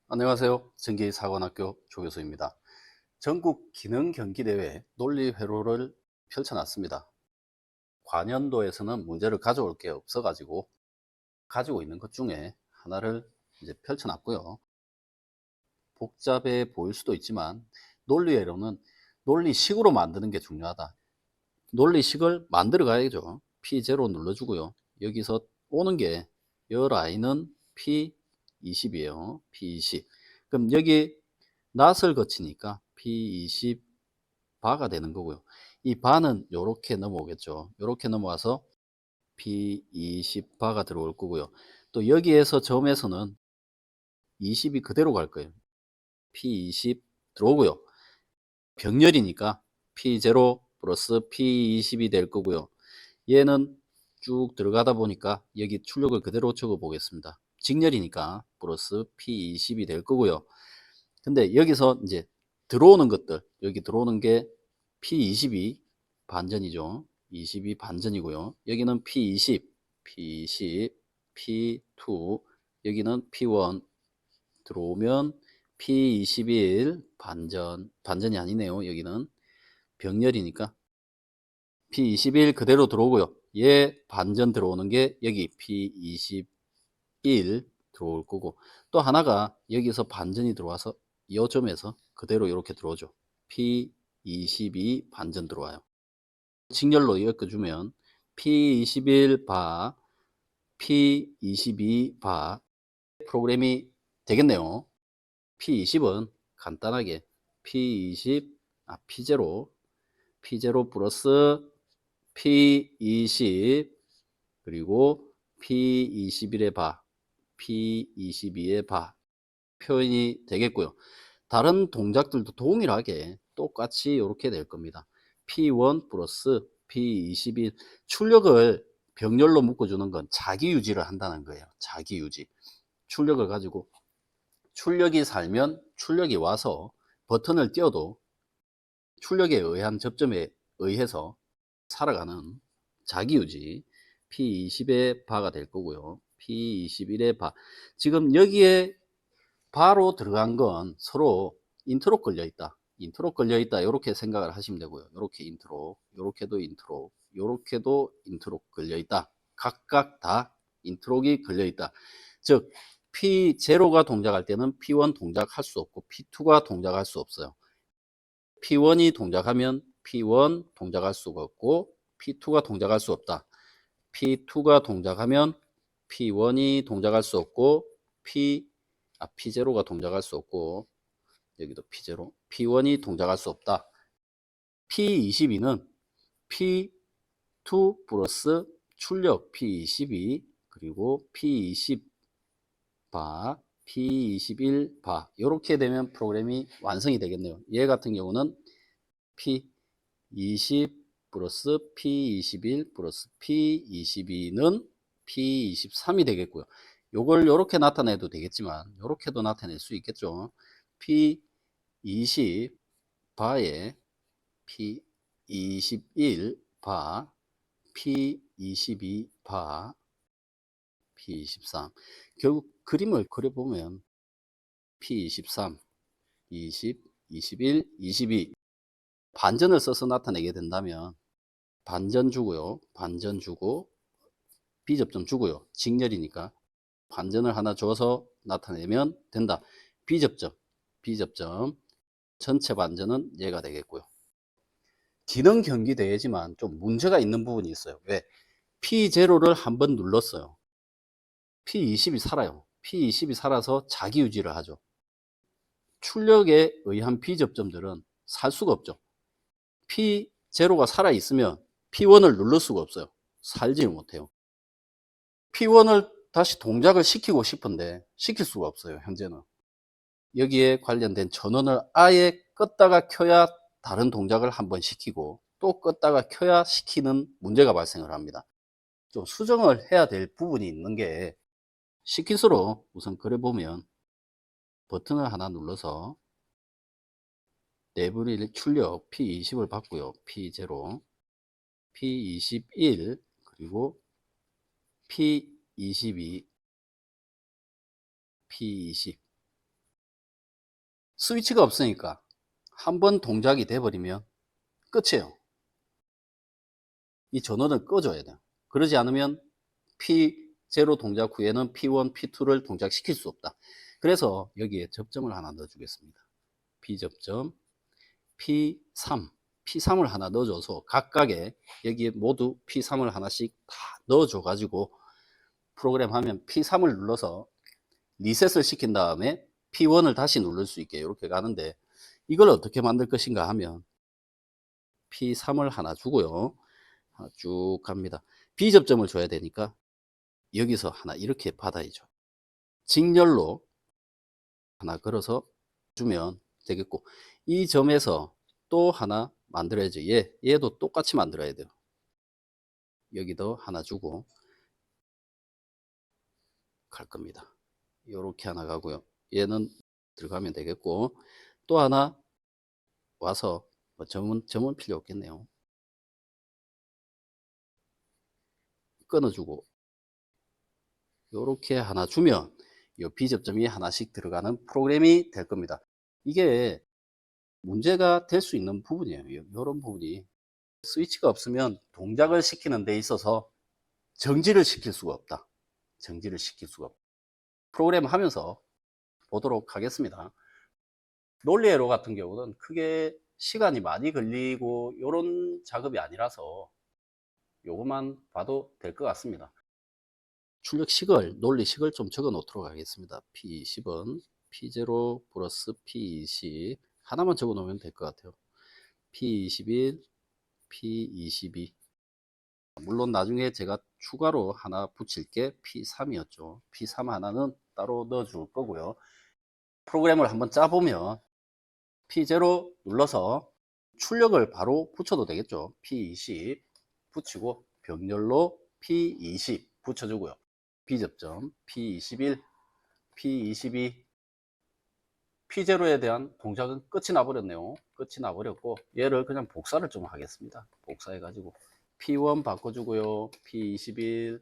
안녕하세요. 전기사관학교 조교수입니다. 전국 기능경기대회 논리회로를 펼쳐놨습니다. 관연도에서는 문제를 가져올 게 없어가지고 가지고 있는 것 중에 하나를 이제 펼쳐놨고요. 복잡해 보일 수도 있지만 논리회로는 논리식으로 만드는 게 중요하다. 논리식을 만들어 가야죠. P0 눌러주고요. 여기서 오는 게 이 라인은 P20이에요. P20. 그럼 여기 낫을 거치니까 P20 바가 되는 거고요. 이 바는 이렇게 넘어오겠죠. 이렇게 넘어와서 P20 바가 들어올 거고요. 또 여기에서 점에서는 20이 그대로 갈 거예요. P20 들어오고요. 병렬이니까 P0 플러스 P20이 될 거고요. 얘는 쭉 들어가다 보니까 여기 출력을 그대로 적어 보겠습니다. 직렬이니까 플러스 P20이 될 거고요. 근데 여기서 이제 들어오는 것들, 여기 들어오는 게 P22 반전이죠. 22 반전이고요. 여기는 P20, P20, P2, 여기는 P1 들어오면 P21 반전이 아니네요. 여기는 병렬이니까 P21 그대로 들어오고요. 얘 반전 들어오는 게 여기 P21 들어올 거고, 또 하나가 여기서 반전이 들어와서 이 점에서 그대로 이렇게 들어오죠. P22 반전 들어와요. 직렬로 엮어주면 P21 바, P22 바 프로그램이 되겠네요. P20은 간단하게 P20, P0, P0 플러스 P20 그리고 P21의 바, P22의 바 표현이 되겠고요. 다른 동작들도 동일하게 똑같이 이렇게 될 겁니다. P1 플러스 P21 출력을 병렬로 묶어주는 건 자기 유지를 한다는 거예요. 자기 유지. 출력을 가지고 출력이 살면 출력이 와서 버튼을 띄워도 출력에 의한 접점에 의해서 살아가는 자기유지 P20의 바가 될 거고요. P21의 바. 지금 여기에 바로 들어간 건 서로 인트로 걸려 있다. 인트로 걸려 있다. 이렇게 생각을 하시면 되고요. 이렇게 인트로, 이렇게도 인트로, 이렇게도 인트로 걸려 있다. 각각 다 인트로가 걸려 있다. 즉 P0가 동작할 때는 P1 동작할 수 없고 P2가 동작할 수 없어요. P1이 동작하면 P1 동작할 수가 없고 P2가 동작할 수 없다. P2가 동작하면 P1이 동작할 수 없고 P0가 동작할 수 없고 여기도 P0, P1이 동작할 수 없다. P22는 P2 플러스 출력 P22 그리고 P20 바, P21 바 이렇게 되면 프로그램이 완성이 되겠네요. 얘 같은 경우는 P20 플러스 P21 플러스 P22는 P23이 되겠고요. 요걸 이렇게 나타내도 되겠지만 이렇게도 나타낼 수 있겠죠. P20 바에 P21 바, P22 바, P23 결국 그림을 그려보면 P23, 20, 21, 22 반전을 써서 나타내게 된다면 반전 주고요. 반전 주고 비접점 주고요. 직렬이니까 반전을 하나 줘서 나타내면 된다. 비접점, 비접점 전체 반전은 얘가 되겠고요. 기능 경기 대회지만 좀 문제가 있는 부분이 있어요. 왜? P0를 한번 눌렀어요. P20이 살아요. P20이 살아서 자기 유지를 하죠. 출력에 의한 비접점들은 살 수가 없죠. P0가 살아있으면 P1을 누를 수가 없어요. 살지를 못해요. P1을 다시 동작을 시키고 싶은데 시킬 수가 없어요. 현재는. 여기에 관련된 전원을 아예 껐다가 켜야 다른 동작을 한번 시키고 또 껐다가 켜야 시키는 문제가 발생을 합니다. 좀 수정을 해야 될 부분이 있는 게 시킷으로 우선 그려보면 버튼을 하나 눌러서 내부리 출력 P20을 받고요. P0, P21 그리고 P22, P20 스위치가 없으니까 한번 동작이 돼버리면 끝이에요. 이 전원을 꺼줘야 돼요. 그러지 않으면 P0 동작 후에는 P1, P2를 동작시킬 수 없다. 그래서 여기에 접점을 하나 넣어주겠습니다. B접점, P3, P3을 하나 넣어줘서 각각에 여기에 모두 P3을 하나씩 다 넣어줘가지고 프로그램 하면 P3을 눌러서 리셋을 시킨 다음에 P1을 다시 누를 수 있게 이렇게 가는데, 이걸 어떻게 만들 것인가 하면 P3을 하나 주고요. 쭉 갑니다. B접점을 줘야 되니까 여기서 하나 이렇게 받아야죠. 직렬로 하나 걸어서 주면 되겠고, 이 점에서 또 하나 만들어야죠. 얘도 똑같이 만들어야 돼요. 여기도 하나 주고 갈 겁니다. 이렇게 하나 가고요. 얘는 들어가면 되겠고, 또 하나 와서 점은 필요 없겠네요. 끊어주고 이렇게 하나 주면 이 B접점이 하나씩 들어가는 프로그램이 될 겁니다. 이게 문제가 될 수 있는 부분이에요. 이런 부분이 스위치가 없으면 동작을 시키는 데 있어서 정지를 시킬 수가 없다. 정지를 시킬 수가 없다. 프로그램 하면서 보도록 하겠습니다. 논리 에러 같은 경우는 크게 시간이 많이 걸리고 이런 작업이 아니라서 요것만 봐도 될 것 같습니다. 출력식을, 논리식을 좀 적어 놓도록 하겠습니다. P20은 P0 플러스 P20 하나만 적어 놓으면 될 것 같아요. P21, P22. 물론 나중에 제가 추가로 하나 붙일 게 P3이었죠. P3 하나는 따로 넣어 줄 거고요. 프로그램을 한번 짜보면 P0 눌러서 출력을 바로 붙여도 되겠죠. P20 붙이고 병렬로 P20 붙여주고요. B접점 P21, P22, P0에 대한 동작은 끝이 나버렸네요. 끝이 나버렸고 얘를 그냥 복사를 좀 하겠습니다. 복사해 가지고 P1 바꿔주고요. P21,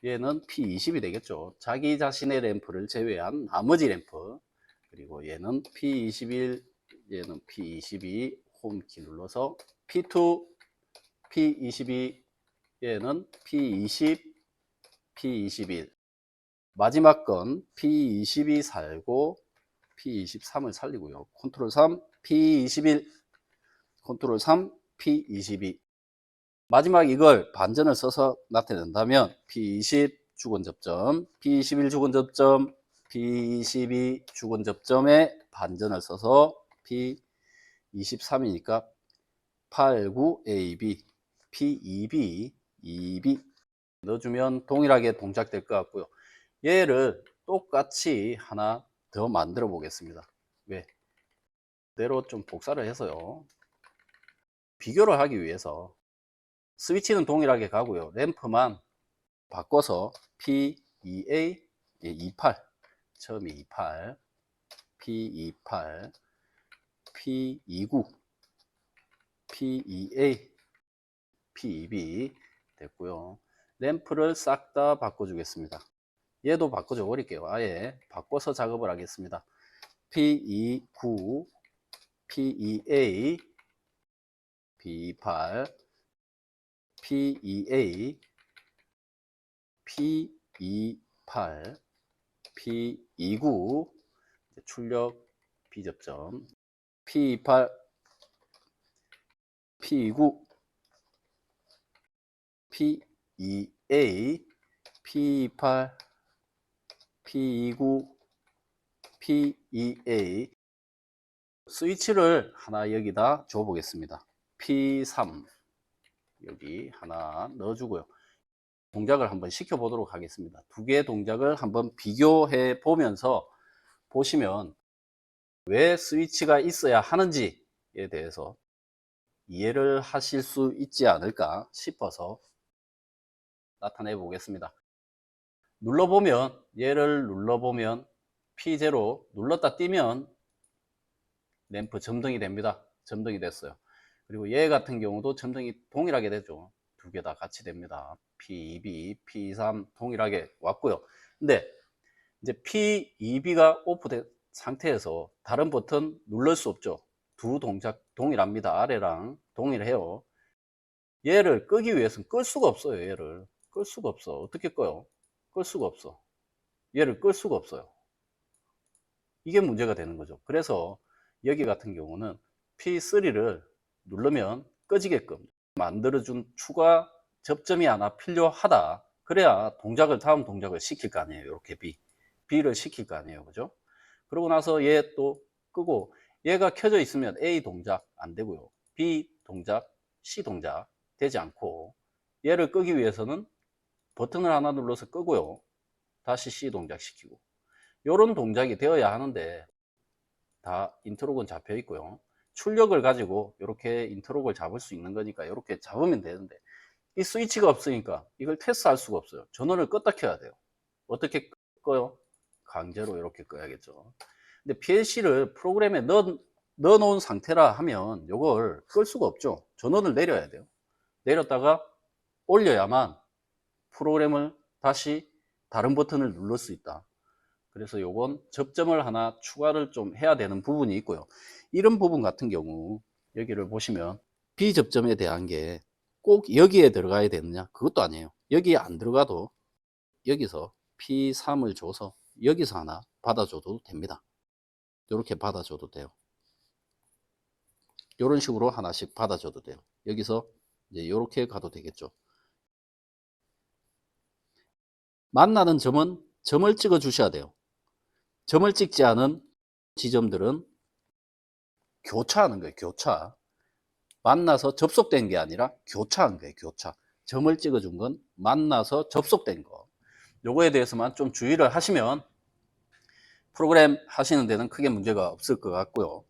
얘는 P20이 되겠죠. 자기 자신의 램프를 제외한 나머지 램프. 그리고 얘는 P21, 얘는 P22, 홈키 눌러서 P2, P22, 얘는 P20, P21. 마지막 건 P22 살고 P23을 살리고요. 컨트롤 3, P21, 컨트롤 3, P22. 마지막 이걸 반전을 써서 나타낸다면 P20 주건 접점, P21 주건 접점, P22 주건 접점에 반전을 써서 P23이니까 89AB, P2B, 2B 넣어주면 동일하게 동작될 것 같고요. 얘를 똑같이 하나 더 만들어 보겠습니다. 왜? 그대로 좀 복사를 해서요. 비교를 하기 위해서 스위치는 동일하게 가고요. 램프만 바꿔서 P2A 28, 처음이 28, P28, P29, P2A, P2B 됐고요. 램프를 싹 다 바꿔주겠습니다. 얘도 바꿔줘 버릴게요. 아예 바꿔서 작업을 하겠습니다. P29, P2A, P28, P2A, P28, P29, 출력 B접점, P28, P29, P2A, P28, P29, P2A. 스위치를 하나 여기다 줘 보겠습니다. P3 여기 하나 넣어주고요. 동작을 한번 시켜 보도록 하겠습니다. 두 개의 동작을 한번 비교해 보면서 보시면 왜 스위치가 있어야 하는지에 대해서 이해를 하실 수 있지 않을까 싶어서 나타내 보겠습니다. 눌러보면, 얘를 눌러보면 P0 눌렀다 띄면 램프 점등이 됩니다. 점등이 됐어요. 그리고 얘 같은 경우도 점등이 동일하게 되죠. 두 개 다 같이 됩니다. P2B, P3 동일하게 왔고요. 근데 이제 P2B가 오프 상태에서 다른 버튼 누를 수 없죠. 두 동작 동일합니다. 아래랑 동일해요. 얘를 끄기 위해서는 끌 수가 없어요. 얘를 끌 수가 없어. 어떻게 꺼요? 끌 수가 없어. 얘를 끌 수가 없어요. 이게 문제가 되는 거죠. 그래서 여기 같은 경우는 P3를 누르면 꺼지게끔 만들어준 추가 접점이 하나 필요하다. 그래야 다음 동작을 시킬 거 아니에요. 이렇게 B를 시킬 거 아니에요. 그죠? 그러고 나서 얘 또 끄고, 얘가 켜져 있으면 A 동작 안 되고요. B 동작, C 동작 되지 않고, 얘를 끄기 위해서는 버튼을 하나 눌러서 끄고요. 다시 C 동작 시키고. 이런 동작이 되어야 하는데, 다 인터록은 잡혀 있고요. 출력을 가지고 이렇게 인터록을 잡을 수 있는 거니까 이렇게 잡으면 되는데, 이 스위치가 없으니까 이걸 테스트할 수가 없어요. 전원을 껐다 켜야 돼요. 어떻게 꺼요? 강제로 이렇게 꺼야겠죠. 근데 PLC를 프로그램에 넣어 놓은 상태라 하면 이걸 끌 수가 없죠. 전원을 내려야 돼요. 내렸다가 올려야만 프로그램을 다시 다른 버튼을 누를 수 있다. 그래서 요건 접점을 하나 추가를 좀 해야 되는 부분이 있고요. 이런 부분 같은 경우 여기를 보시면 B접점에 대한 게 꼭 여기에 들어가야 되느냐? 그것도 아니에요. 여기에 안 들어가도 여기서 P3을 줘서 여기서 하나 받아줘도 됩니다. 이렇게 받아줘도 돼요. 이런 식으로 하나씩 받아줘도 돼요. 여기서 이제 이렇게 가도 되겠죠. 만나는 점은 점을 찍어 주셔야 돼요. 점을 찍지 않은 지점들은 교차하는 거예요. 교차. 만나서 접속된 게 아니라 교차한 거예요. 교차. 점을 찍어 준 건 만나서 접속된 거. 요거에 대해서만 좀 주의를 하시면 프로그램 하시는 데는 크게 문제가 없을 것 같고요.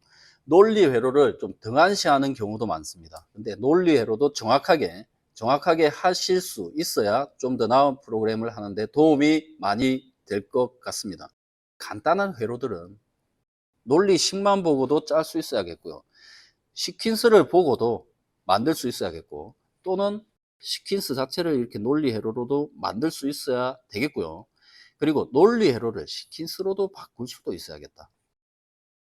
논리 회로를 좀 등한시하는 경우도 많습니다. 근데 논리 회로도 정확하게 하실 수 있어야 좀 더 나은 프로그램을 하는데 도움이 많이 될 것 같습니다. 간단한 회로들은 논리식만 보고도 짤 수 있어야겠고요. 시퀀스를 보고도 만들 수 있어야겠고, 또는 시퀀스 자체를 이렇게 논리 회로로도 만들 수 있어야 되겠고요. 그리고 논리 회로를 시퀀스로도 바꿀 수도 있어야겠다.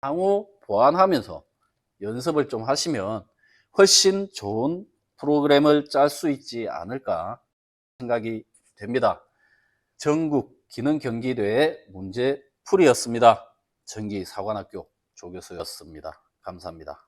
향후 보완하면서 연습을 좀 하시면 훨씬 좋은 프로그램을 짤 수 있지 않을까 생각이 됩니다. 전국 기능 경기대회 문제 풀이였습니다. 전기사관학교 조교수였습니다. 감사합니다.